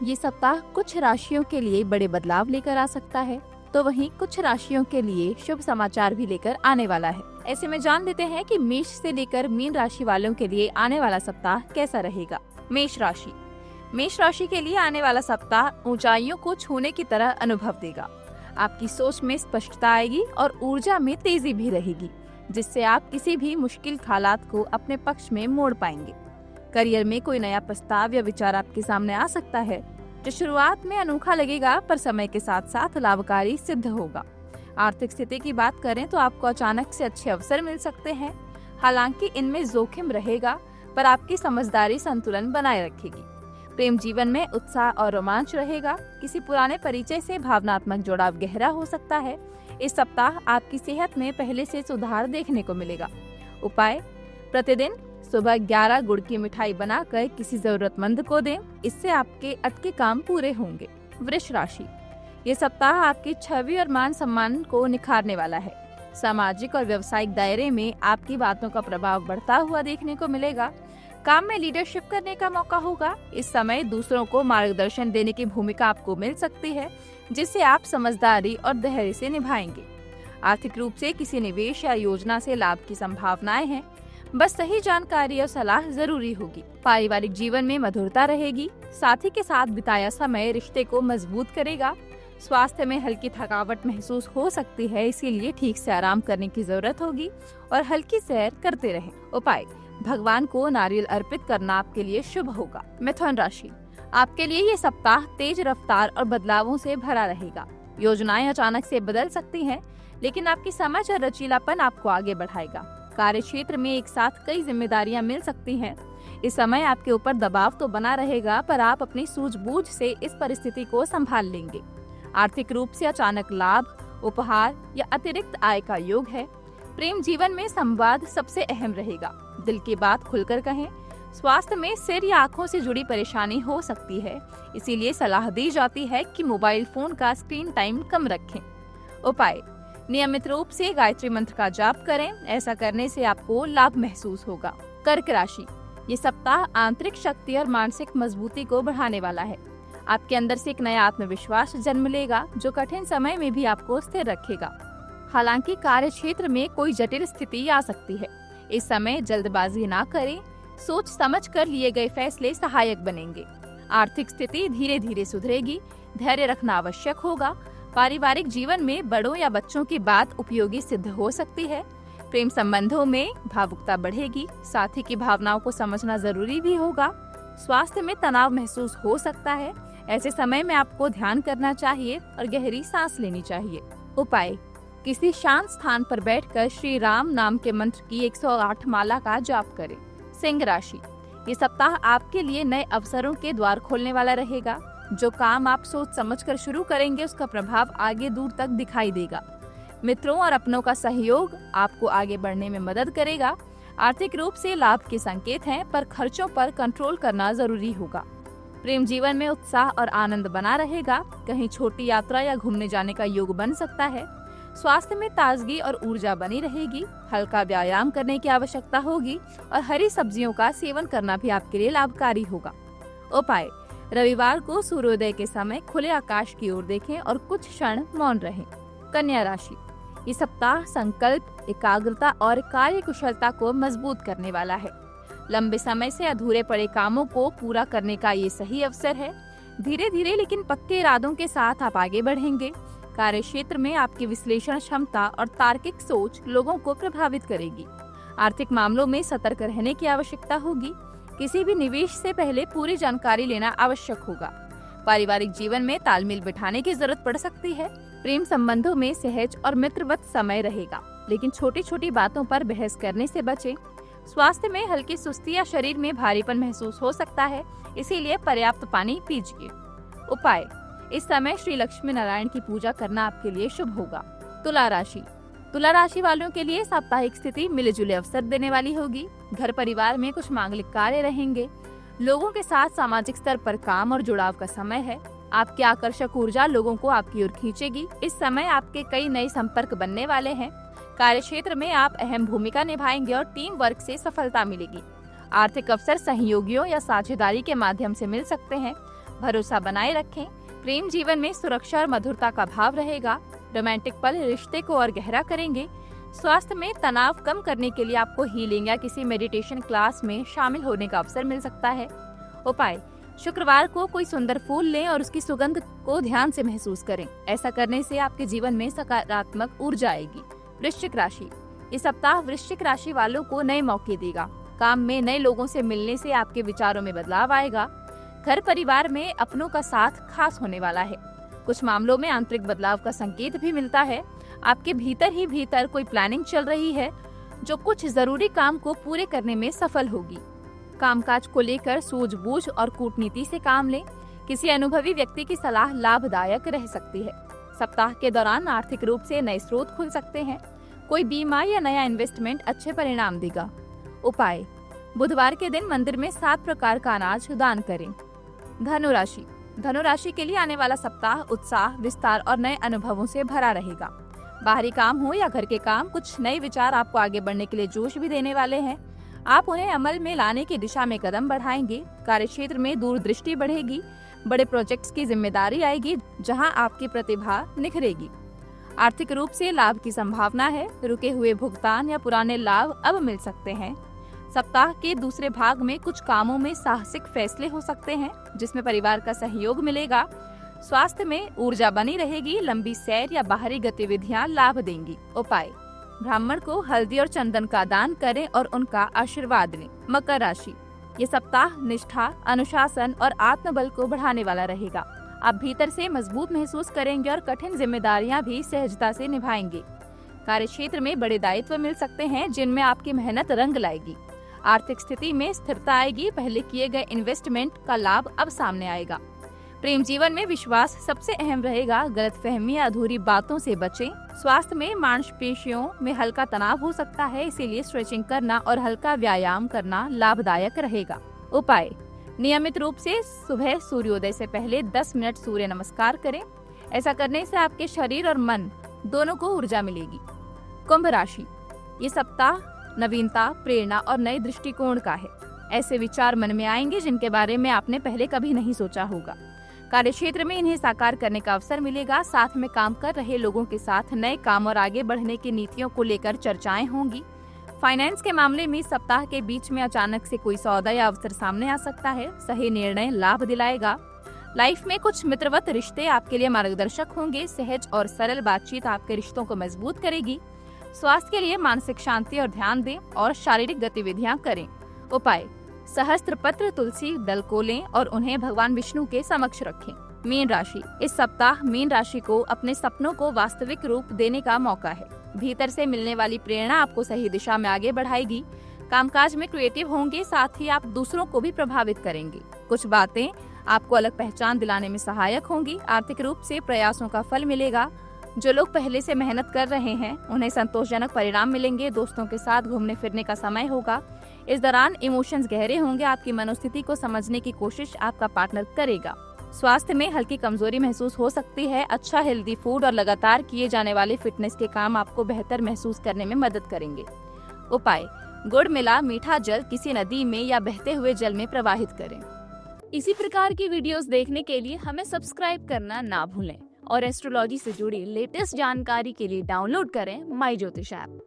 ये सप्ताह कुछ राशियों के लिए बड़े बदलाव लेकर आ सकता है, तो वहीं कुछ राशियों के लिए शुभ समाचार भी लेकर आने वाला है। ऐसे में जान लेते हैं कि मेष से लेकर मीन राशि वालों के लिए आने वाला सप्ताह कैसा रहेगा। मेष राशि के लिए आने वाला सप्ताह ऊंचाइयों को छूने की तरह अनुभव देगा। आपकी सोच में स्पष्टता आएगी और ऊर्जा में तेजी भी रहेगी, जिससे आप किसी भी मुश्किल हालात को अपने पक्ष में मोड़ पाएंगे। करियर में कोई नया प्रस्ताव या विचार आपके सामने आ सकता है, जो शुरुआत में अनोखा लगेगा पर समय के साथ साथ लाभकारी सिद्ध होगा। आर्थिक स्थिति की बात करें तो आपको अचानक से अच्छे अवसर मिल सकते हैं। हालांकि इनमें जोखिम रहेगा, पर आपकी समझदारी संतुलन बनाए रखेगी। प्रेम जीवन में उत्साह और रोमांच रहेगा। किसी पुराने परिचय से भावनात्मक जुड़ाव गहरा हो सकता है। इस सप्ताह आपकी सेहत में पहले से सुधार देखने को मिलेगा। उपाय: प्रतिदिन सुबह 11 गुड़ की मिठाई बनाकर किसी जरूरतमंद को दें। इससे आपके अटके काम पूरे होंगे। वृष राशि: ये सप्ताह आपकी छवि और मान सम्मान को निखारने वाला है। सामाजिक और व्यावसायिक दायरे में आपकी बातों का प्रभाव बढ़ता हुआ देखने को मिलेगा। काम में लीडरशिप करने का मौका होगा। इस समय दूसरों को मार्गदर्शन देने की भूमिका आपको मिल सकती है, जिसे आप समझदारी और धैर्य से निभाएंगे। आर्थिक रूप से किसी निवेश या योजना से लाभ की संभावनाएं हैं। बस सही जानकारी और सलाह जरूरी होगी। पारिवारिक जीवन में मधुरता रहेगी। साथी के साथ बिताया समय रिश्ते को मजबूत करेगा। स्वास्थ्य में हल्की थकावट महसूस हो सकती है, इसीलिए ठीक से आराम करने की जरूरत होगी और हल्की सैर करते रहें। उपाय: भगवान को नारियल अर्पित करना आपके लिए शुभ होगा। मिथुन राशि: आपके लिए ये सप्ताह तेज रफ्तार और बदलावों से भरा रहेगा। योजनाएं अचानक से बदल सकती हैं, लेकिन आपकी समझ और लचीलापन आपको आगे बढ़ाएगा। कार्य क्षेत्र में एक साथ कई जिम्मेदारियां मिल सकती हैं। इस समय आपके ऊपर दबाव तो बना रहेगा, पर आप अपनी सूझबूझ से इस परिस्थिति को संभाल लेंगे। आर्थिक रूप से अचानक लाभ, उपहार या अतिरिक्त आय का योग है। प्रेम जीवन में संवाद सबसे अहम रहेगा। दिल की बात खुलकर कहें। स्वास्थ्य में सिर या आंखों से जुड़ी परेशानी हो सकती है, इसीलिए सलाह दी जाती है कि मोबाइल फोन का स्क्रीन टाइम कम रखें। उपाय: नियमित रूप से गायत्री मंत्र का जाप करें। ऐसा करने से आपको लाभ महसूस होगा। कर्क राशि: ये सप्ताह आंतरिक शक्ति और मानसिक मजबूती को बढ़ाने वाला है। आपके अंदर से एक नया आत्मविश्वास जन्म लेगा, जो कठिन समय में भी आपको स्थिर रखेगा। हालांकि कार्य क्षेत्र में कोई जटिल स्थिति आ सकती है। इस समय जल्दबाजी ना करें। सोच समझ कर लिए गए फैसले सहायक बनेंगे। आर्थिक स्थिति धीरे धीरे सुधरेगी। धैर्य रखना आवश्यक होगा। पारिवारिक जीवन में बड़ों या बच्चों की बात उपयोगी सिद्ध हो सकती है। प्रेम संबंधों में भावुकता बढ़ेगी। साथी की भावनाओं को समझना जरूरी भी होगा। स्वास्थ्य में तनाव महसूस हो सकता है। ऐसे समय में आपको ध्यान करना चाहिए और गहरी सांस लेनी चाहिए। उपाय: किसी शांत स्थान पर बैठकर श्री राम नाम के मंत्र की 108 माला का जाप करें। सिंह राशि: ये सप्ताह आपके लिए नए अवसरों के द्वार खोलने वाला रहेगा। जो काम आप सोच समझकर शुरू करेंगे, उसका प्रभाव आगे दूर तक दिखाई देगा। मित्रों और अपनों का सहयोग आपको आगे बढ़ने में मदद करेगा। आर्थिक रूप से लाभ के संकेत हैं, पर खर्चों पर कंट्रोल करना जरूरी होगा। प्रेम जीवन में उत्साह और आनंद बना रहेगा। कहीं छोटी यात्रा या घूमने जाने का योग बन सकता है। स्वास्थ्य में ताजगी और ऊर्जा बनी रहेगी। हल्का व्यायाम करने की आवश्यकता होगी और हरी सब्जियों का सेवन करना भी आपके लिए लाभकारी होगा। उपाय: रविवार को सूर्योदय के समय खुले आकाश की ओर देखें और कुछ क्षण मौन रहें। कन्या राशि: ये सप्ताह संकल्प, एकाग्रता और कार्य कुशलता को मजबूत करने वाला है। लंबे समय से अधूरे पड़े कामों को पूरा करने का ये सही अवसर है। धीरे धीरे लेकिन पक्के इरादों के साथ आप आगे बढ़ेंगे। कार्य क्षेत्र में आपकी विश्लेषण क्षमता और तार्किक सोच लोगों को प्रभावित करेगी। आर्थिक मामलों में सतर्क रहने की आवश्यकता होगी। किसी भी निवेश से पहले पूरी जानकारी लेना आवश्यक होगा। पारिवारिक जीवन में तालमेल बिठाने की जरूरत पड़ सकती है। प्रेम संबंधों में सहज और मित्रवत समय रहेगा, लेकिन छोटी छोटी बातों पर बहस करने से बचें। स्वास्थ्य में हल्की सुस्ती या शरीर में भारीपन महसूस हो सकता है, इसीलिए पर्याप्त पानी पीजिए। उपाय: इस समय श्री लक्ष्मी नारायण की पूजा करना आपके लिए शुभ होगा। तुला राशि वालों के लिए साप्ताहिक स्थिति मिले जुले अवसर देने वाली होगी। घर परिवार में कुछ मांगलिक कार्य रहेंगे। लोगों के साथ सामाजिक स्तर पर काम और जुड़ाव का समय है। आपकी आकर्षक ऊर्जा लोगों को आपकी ओर खींचेगी। इस समय आपके कई नए संपर्क बनने वाले हैं। कार्य क्षेत्र में आप अहम भूमिका निभाएंगे और टीम वर्क से सफलता मिलेगी। आर्थिक अवसर सहयोगियों या साझेदारी के माध्यम से मिल सकते हैं। भरोसा बनाए रखें। प्रेम जीवन में सुरक्षा और मधुरता का भाव रहेगा। रोमांटिक पल रिश्ते को और गहरा करेंगे। स्वास्थ्य में तनाव कम करने के लिए आपको हीलिंग या किसी मेडिटेशन क्लास में शामिल होने का अवसर मिल सकता है। उपाय: शुक्रवार को कोई सुंदर फूल लें और उसकी सुगंध को ध्यान से महसूस करें। ऐसा करने से आपके जीवन में सकारात्मक ऊर्जा आएगी। वृश्चिक राशि: इस सप्ताह वृश्चिक राशि वालों को नए मौके देगा। काम में नए लोगों से मिलने से आपके विचारों में बदलाव आएगा। घर परिवार में अपनों का साथ खास होने वाला है। कुछ मामलों में आंतरिक बदलाव का संकेत भी मिलता है। आपके भीतर ही भीतर कोई प्लानिंग चल रही है जो कुछ जरूरी काम को पूरे करने में सफल होगी। कामकाज को लेकर सूझबूझ और कूटनीति से काम लें। किसी अनुभवी व्यक्ति की सलाह लाभदायक रह सकती है। सप्ताह के दौरान आर्थिक रूप से नए स्रोत खुल सकते हैं। कोई बीमा या नया इन्वेस्टमेंट अच्छे परिणाम देगा। उपाय: बुधवार के दिन मंदिर में 7 प्रकार का अनाज दान करें। धनुराशि: धनुराशि के लिए आने वाला सप्ताह उत्साह, विस्तार और नए अनुभवों से भरा रहेगा। बाहरी काम हो या घर के काम, कुछ नए विचार आपको आगे बढ़ने के लिए जोश भी देने वाले हैं। आप उन्हें अमल में लाने की दिशा में कदम बढ़ाएंगे। कार्यक्षेत्र में दूरदृष्टि बढ़ेगी। बड़े प्रोजेक्ट्स की जिम्मेदारी आएगी जहां आपकी प्रतिभा निखरेगी। आर्थिक रूप से लाभ की संभावना है। रुके हुए भुगतान या पुराने लाभ अब मिल सकते हैं। सप्ताह के दूसरे भाग में कुछ कामों में साहसिक फैसले हो सकते हैं जिसमें परिवार का सहयोग मिलेगा। स्वास्थ्य में ऊर्जा बनी रहेगी। लंबी सैर या बाहरी गतिविधियां लाभ देंगी। उपाय: ब्राह्मण को हल्दी और चंदन का दान करें और उनका आशीर्वाद लें। मकर राशि: ये सप्ताह निष्ठा, अनुशासन और आत्मबल को बढ़ाने वाला रहेगा। आप भीतर से मजबूत महसूस करेंगे और कठिन जिम्मेदारियां भी सहजता से निभाएंगे। कार्यक्षेत्र में बड़े दायित्व मिल सकते हैं जिनमें आपकी मेहनत रंग लाएगी। आर्थिक स्थिति में स्थिरता आएगी। पहले किए गए इन्वेस्टमेंट का लाभ अब सामने आएगा। प्रेम जीवन में विश्वास सबसे अहम रहेगा। गलतफहमी या अधूरी बातों से बचें। स्वास्थ्य में मांसपेशियों में हल्का तनाव हो सकता है, इसीलिए स्ट्रेचिंग करना और हल्का व्यायाम करना लाभदायक रहेगा। उपाय: नियमित रूप से सुबह सूर्योदय से पहले 10 मिनट सूर्य नमस्कार करें। ऐसा करने से आपके शरीर और मन दोनों को ऊर्जा मिलेगी। कुंभ राशि: ये सप्ताह नवीनता, प्रेरणा और नए दृष्टिकोण का है। ऐसे विचार मन में आएंगे जिनके बारे में आपने पहले कभी नहीं सोचा होगा। कार्यक्षेत्र में इन्हें साकार करने का अवसर मिलेगा। साथ में काम कर रहे लोगों के साथ नए काम और आगे बढ़ने की नीतियों को लेकर चर्चाएं होंगी। फाइनेंस के मामले में सप्ताह के बीच में अचानक से कोई सौदा या अवसर सामने आ सकता है। सही निर्णय लाभ दिलाएगा। लाइफ में कुछ मित्रवत रिश्ते आपके लिए मार्गदर्शक होंगे। सहज और सरल बातचीत आपके रिश्तों को मजबूत करेगी। स्वास्थ्य के लिए मानसिक शांति और ध्यान दें और शारीरिक गतिविधियां करें। उपाय: सहस्त्र पत्र तुलसी दल को लें और उन्हें भगवान विष्णु के समक्ष रखें। मीन राशि: इस सप्ताह मीन राशि को अपने सपनों को वास्तविक रूप देने का मौका है। भीतर से मिलने वाली प्रेरणा आपको सही दिशा में आगे बढ़ाएगी। कामकाज में क्रिएटिव होंगे, साथ ही आप दूसरों को भी प्रभावित करेंगे। कुछ बातें आपको अलग पहचान दिलाने में सहायक होंगी। आर्थिक रूप से प्रयासों का फल मिलेगा। जो लोग पहले से मेहनत कर रहे हैं उन्हें संतोषजनक परिणाम मिलेंगे। दोस्तों के साथ घूमने फिरने का समय होगा। इस दौरान इमोशंस गहरे होंगे। आपकी मनोस्थिति को समझने की कोशिश आपका पार्टनर करेगा। स्वास्थ्य में हल्की कमजोरी महसूस हो सकती है। अच्छा हेल्दी फूड और लगातार किए जाने वाले फिटनेस के काम आपको बेहतर महसूस करने में मदद करेंगे। उपाय: गुड़ मिला मीठा जल किसी नदी में या बहते हुए जल में प्रवाहित करें। इसी प्रकार की वीडियोस देखने के लिए हमें सब्सक्राइब करना ना भूलें और एस्ट्रोलॉजी से जुड़ी लेटेस्ट जानकारी के लिए डाउनलोड करें माई ज्योतिष ऐप।